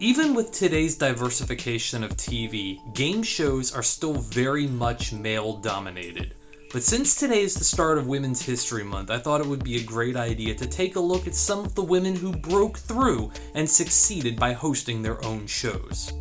Even with today's diversification of TV, game shows are still very much male-dominated. But since today is the start of Women's History Month, I thought it would be a great idea to take a look at some of the women who broke through and succeeded by hosting their own shows.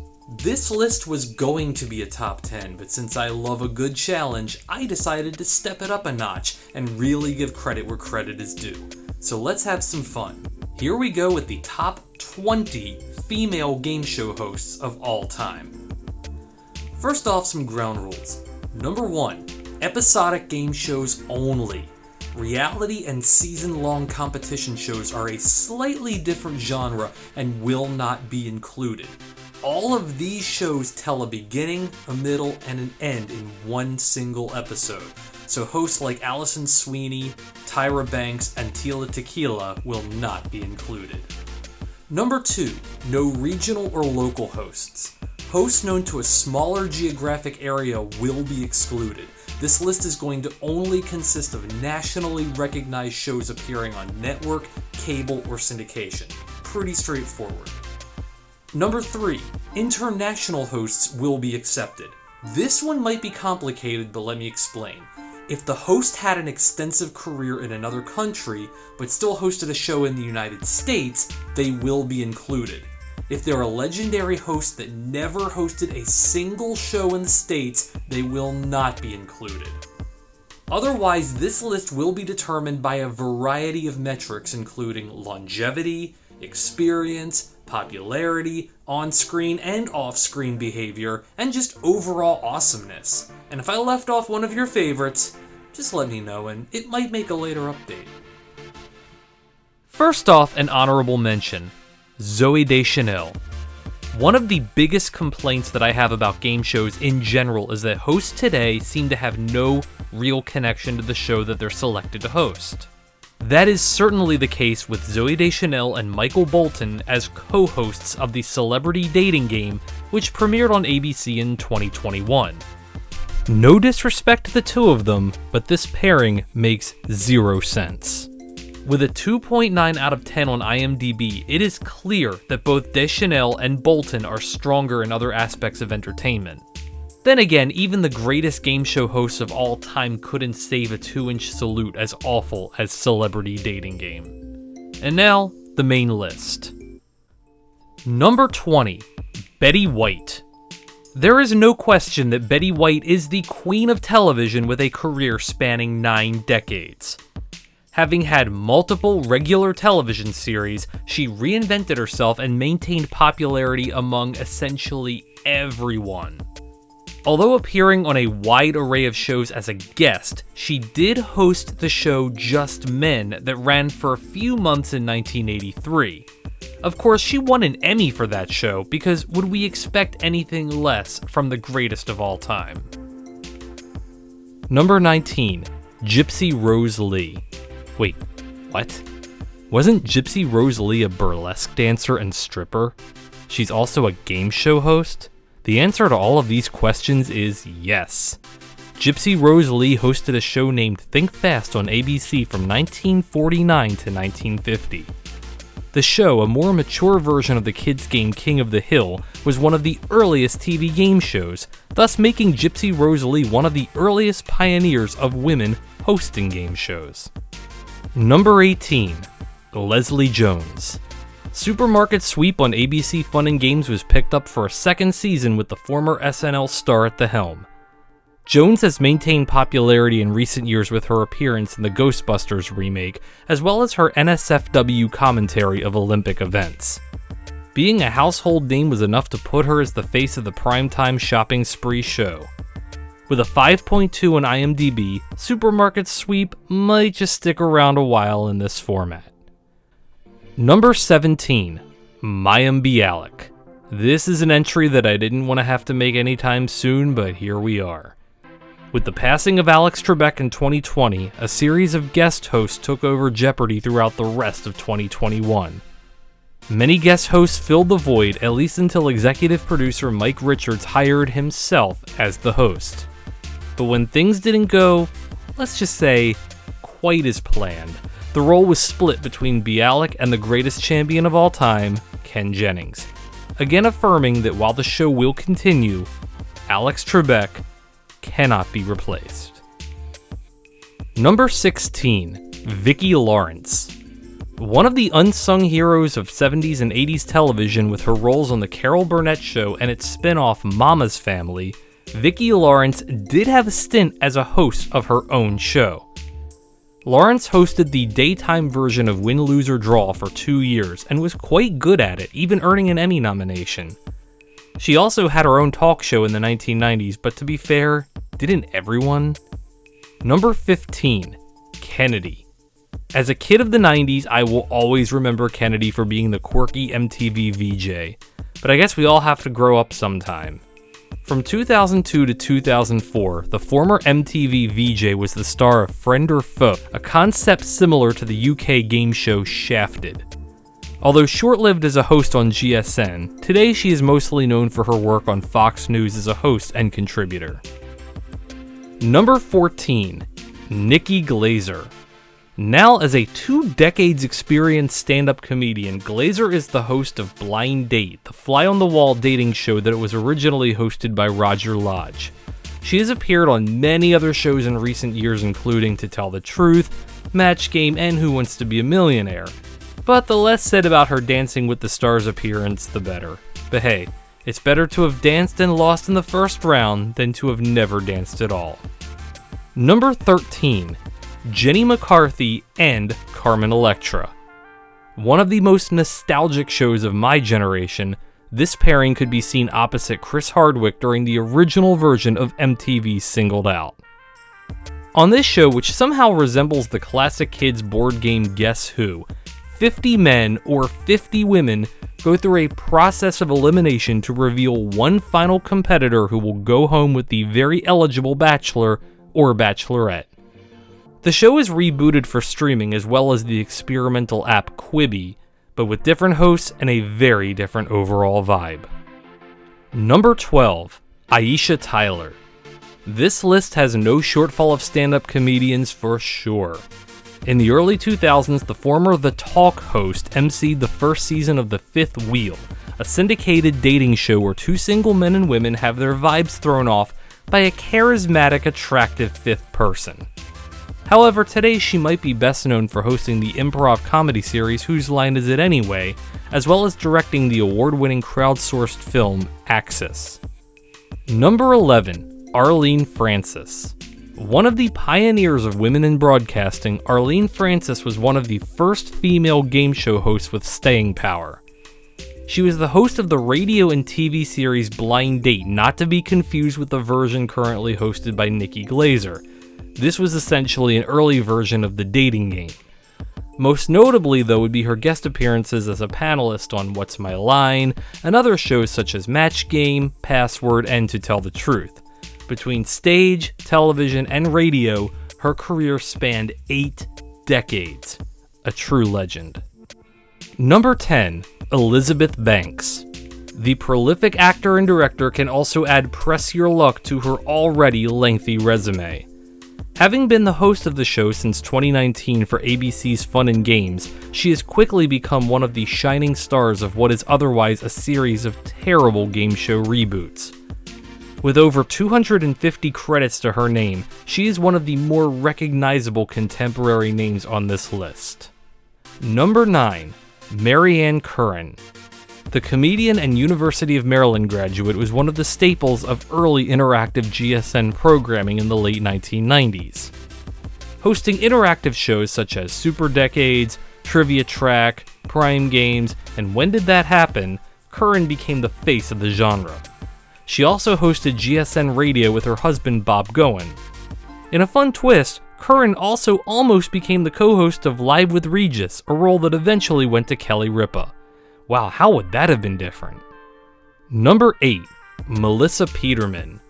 This list was going to be a top 10, but since I love a good challenge, I decided to step it up a notch and really give credit where credit is due. So let's have some fun. Here we go with the top 20 female game show hosts of all time. First off, some ground rules. Number 1. Episodic game shows only. Reality and season-long competition shows are a slightly different genre and will not be included. All of these shows tell a beginning, a middle, and an end in one single episode. So hosts like Alison Sweeney, Tyra Banks, and Tila Tequila will not be included. Number 2. No regional or local hosts. Hosts known to a smaller geographic area will be excluded. This list is going to only consist of nationally recognized shows appearing on network, cable, or syndication. Pretty straightforward. Number 3. International hosts will be accepted. This one might be complicated, but let me explain. If the host had an extensive career in another country, but still hosted a show in the United States, they will be included. If they're a legendary host that never hosted a single show in the States, they will not be included. Otherwise, this list will be determined by a variety of metrics including longevity, experience, popularity, on-screen and off-screen behavior, and just overall awesomeness. And if I left off one of your favorites, just let me know and it might make a later update. First off, an honorable mention. Zooey Deschanel. One of the biggest complaints that I have about game shows in general is that hosts today seem to have no real connection to the show that they're selected to host. That is certainly the case with Zooey Deschanel and Michael Bolton as co-hosts of the Celebrity Dating Game, which premiered on ABC in 2021. No disrespect to the two of them, but this pairing makes zero sense. With a 2.9 out of 10 on IMDb, it is clear that both Deschanel and Bolton are stronger in other aspects of entertainment. Then again, even the greatest game show hosts of all time couldn't save a 2-inch salute as awful as Celebrity Dating Game. And now, the main list. Number 20. Betty White. There is no question that Betty White is the queen of television with a career spanning 9 decades. Having had multiple regular television series, she reinvented herself and maintained popularity among essentially everyone. Although appearing on a wide array of shows as a guest, she did host the show Just Men that ran for a few months in 1983. Of course, she won an Emmy for that show, because would we expect anything less from the greatest of all time? Number 19. Gypsy Rose Lee. Wait, what? Wasn't Gypsy Rose Lee a burlesque dancer and stripper? She's also a game show host? The answer to all of these questions is yes. Gypsy Rose Lee hosted a show named Think Fast on ABC from 1949 to 1950. The show, a more mature version of the kids' game King of the Hill, was one of the earliest TV game shows, thus making Gypsy Rose Lee one of the earliest pioneers of women hosting game shows. Number 18. Leslie Jones. Supermarket Sweep on ABC Fun and Games was picked up for a second season with the former SNL star at the helm. Jones has maintained popularity in recent years with her appearance in the Ghostbusters remake, as well as her NSFW commentary of Olympic events. Being a household name was enough to put her as the face of the primetime shopping spree show. With a 5.2 on IMDb, Supermarket Sweep might just stick around a while in this format. Number 17. Mayim Bialik. This is an entry that I didn't want to have to make anytime soon, but here we are. With the passing of Alex Trebek in 2020, a series of guest hosts took over Jeopardy throughout the rest of 2021. Many guest hosts filled the void, at least until executive producer Mike Richards hired himself as the host. But when things didn't go, let's just say, quite as planned, the role was split between Bialik and the greatest champion of all time, Ken Jennings. again affirming that while the show will continue, Alex Trebek cannot be replaced. Number 16, Vicki Lawrence. One of the unsung heroes of 70s and 80s television with her roles on The Carol Burnett Show and its spin-off Mama's Family, Vicki Lawrence did have a stint as a host of her own show. Lawrence hosted the daytime version of Win, Lose, or Draw for 2 years and was quite good at it, even earning an Emmy nomination. She also had her own talk show in the 1990s, but to be fair, didn't everyone? Number 15, Kennedy. As a kid of the 90s, I will always remember Kennedy for being the quirky MTV VJ, but I guess we all have to grow up sometime. From 2002 to 2004, the former MTV VJ was the star of Friend or Foe, a concept similar to the UK game show Shafted. Although short-lived as a host on GSN, today she is mostly known for her work on Fox News as a host and contributor. Number 14, Nikki Glazer. Now as a 2 decades experienced stand-up comedian, Glazer is the host of Blind Date, the fly-on-the-wall dating show that was originally hosted by Roger Lodge. She has appeared on many other shows in recent years, including To Tell the Truth, Match Game, and Who Wants to Be a Millionaire. But the less said about her Dancing with the Stars appearance, the better. But hey, it's better to have danced and lost in the first round than to have never danced at all. Number 13, Jenny McCarthy and Carmen Electra. One of the most nostalgic shows of my generation, this pairing could be seen opposite Chris Hardwick during the original version of MTV's Singled Out. On this show, which somehow resembles the classic kids board game Guess Who, 50 men or 50 women go through a process of elimination to reveal one final competitor who will go home with the very eligible bachelor or bachelorette. The show is rebooted for streaming as well as the experimental app Quibi, but with different hosts and a very different overall vibe. Number 12, Aisha Tyler. This list has no shortfall of stand-up comedians for sure. In the early 2000s, the former The Talk host emceed the first season of The Fifth Wheel, a syndicated dating show where 2 single men and women have their vibes thrown off by a charismatic, attractive fifth person. However, today she might be best known for hosting the improv comedy series Whose Line Is It Anyway, as well as directing the award-winning crowdsourced film Axis. Number 11, Arlene Francis. One of the pioneers of women in broadcasting, Arlene Francis was one of the first female game show hosts with staying power. She was the host of the radio and TV series Blind Date, not to be confused with the version currently hosted by Nikki Glazer. This was essentially an early version of The Dating Game. Most notably, though, would be her guest appearances as a panelist on What's My Line and other shows such as Match Game, Password, and To Tell the Truth. Between stage, television, and radio, her career spanned 8 decades. A true legend. Number 10, Elizabeth Banks. The prolific actor and director can also add press your luck to her already lengthy resume. Having been the host of the show since 2019 for ABC's Fun and Games, she has quickly become one of the shining stars of what is otherwise a series of terrible game show reboots. With over 250 credits to her name, she is one of the more recognizable contemporary names on this list. Number 9, Marianne Curran. The comedian and University of Maryland graduate was one of the staples of early interactive GSN programming in the late 1990s. Hosting interactive shows such as Super Decades, Trivia Track, Prime Games, and When Did That Happen?, Curran became the face of the genre. She also hosted GSN Radio with her husband Bob Goen. In a fun twist, Curran also almost became the co-host of Live with Regis, a role that eventually went to Kelly Ripa. Wow, how would that have been different? Number 8, Melissa Peterman.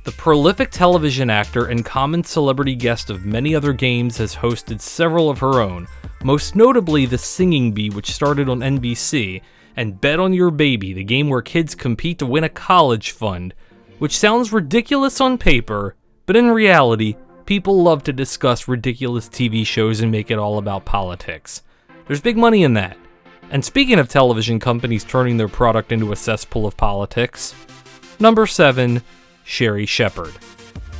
The prolific television actor and common celebrity guest of many other games has hosted several of her own, most notably The Singing Bee, which started on NBC, and Bet on Your Baby, the game where kids compete to win a college fund, which sounds ridiculous on paper, but in reality, people love to discuss ridiculous TV shows and make it all about politics. There's big money in that. And speaking of television companies turning their product into a cesspool of politics, number 7, Sherri Shepherd.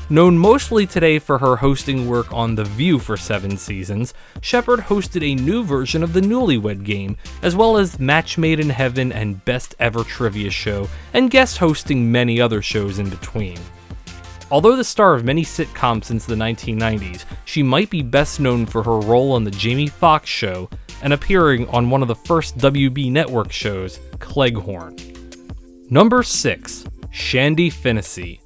Known mostly today for her hosting work on The View for 7 seasons, Shepherd hosted a new version of the Newlywed Game, as well as Match Made in Heaven and Best Ever Trivia Show, and guest hosting many other shows in between. Although the star of many sitcoms since the 1990s, she might be best known for her role on The Jamie Foxx Show and appearing on one of the first WB network shows, Cleghorn. Number 6, Shandy Finnissy.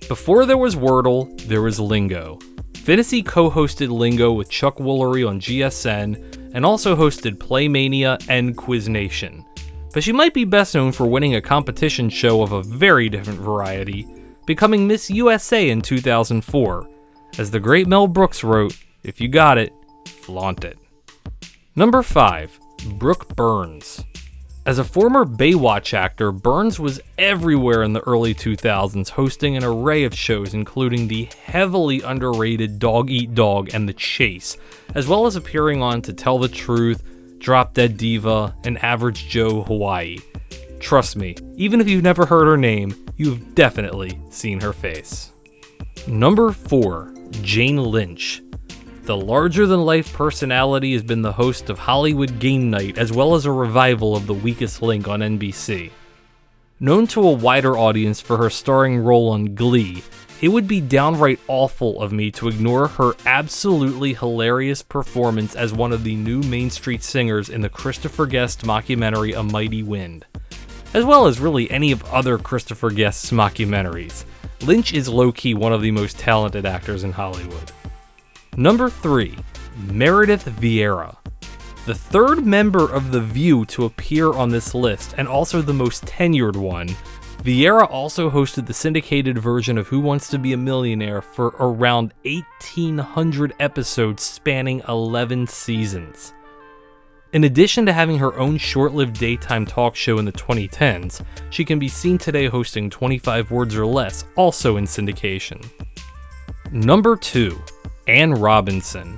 Before there was Wordle, there was Lingo. Finnissy co-hosted Lingo with Chuck Woolery on GSN, and also hosted Playmania and Quiz Nation. But she might be best known for winning a competition show of a very different variety, becoming Miss USA in 2004. As the great Mel Brooks wrote, "If you got it, flaunt it." Number 5, Brooke Burns. As a former Baywatch actor, Burns was everywhere in the early 2000s, hosting an array of shows including the heavily underrated Dog Eat Dog and The Chase, as well as appearing on To Tell the Truth, Drop Dead Diva, and Average Joe Hawaii. Trust me, even if you've never heard her name, you've definitely seen her face. Number 4, Jane Lynch. The larger-than-life personality has been the host of Hollywood Game Night, as well as a revival of The Weakest Link on NBC. Known to a wider audience for her starring role on Glee, it would be downright awful of me to ignore her absolutely hilarious performance as one of the new Main Street singers in the Christopher Guest mockumentary A Mighty Wind, as well as really any of other Christopher Guest's mockumentaries. Lynch is low-key one of the most talented actors in Hollywood. Number 3, Meredith Vieira. The third member of The View to appear on this list, and also the most tenured one, Vieira also hosted the syndicated version of Who Wants to Be a Millionaire for around 1,800 episodes spanning 11 seasons. In addition to having her own short-lived daytime talk show in the 2010s, she can be seen today hosting 25 Words or Less, also in syndication. Number 2, Anne Robinson.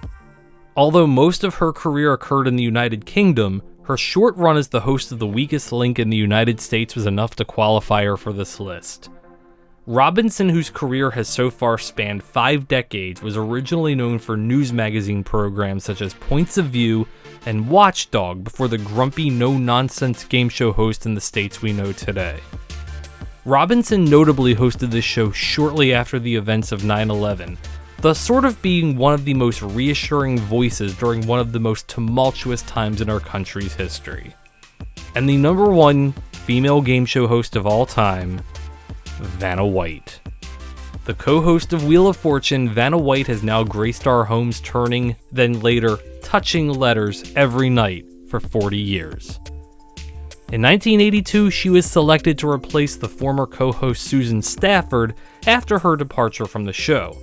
Although most of her career occurred in the United Kingdom, her short run as the host of The Weakest Link in the United States was enough to qualify her for this list. Robinson, whose career has so far spanned 5 decades, was originally known for news magazine programs such as Points of View and Watchdog before the grumpy, no-nonsense game show host in the States we know today. Robinson notably hosted this show shortly after the events of 9/11, thus sort of being one of the most reassuring voices during one of the most tumultuous times in our country's history. And the number 1 female game show host of all time, Vanna White. The co-host of Wheel of Fortune, Vanna White has now graced our homes turning, then later touching letters every night for 40 years. In 1982, she was selected to replace the former co-host Susan Stafford after her departure from the show.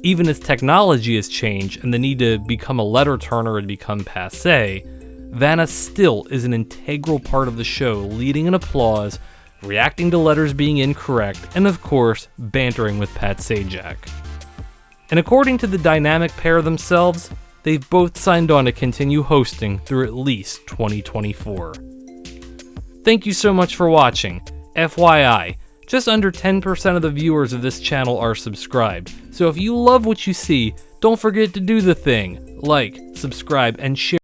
Even as technology has changed and the need to become a letter turner had become passé, Vanna still is an integral part of the show, leading in applause, reacting to letters being incorrect, and of course, bantering with Pat Sajak. And according to the dynamic pair themselves, they've both signed on to continue hosting through at least 2024. Thank you so much for watching. FYI, just under 10% of the viewers of this channel are subscribed, so if you love what you see, don't forget to do the thing, like, subscribe, and share.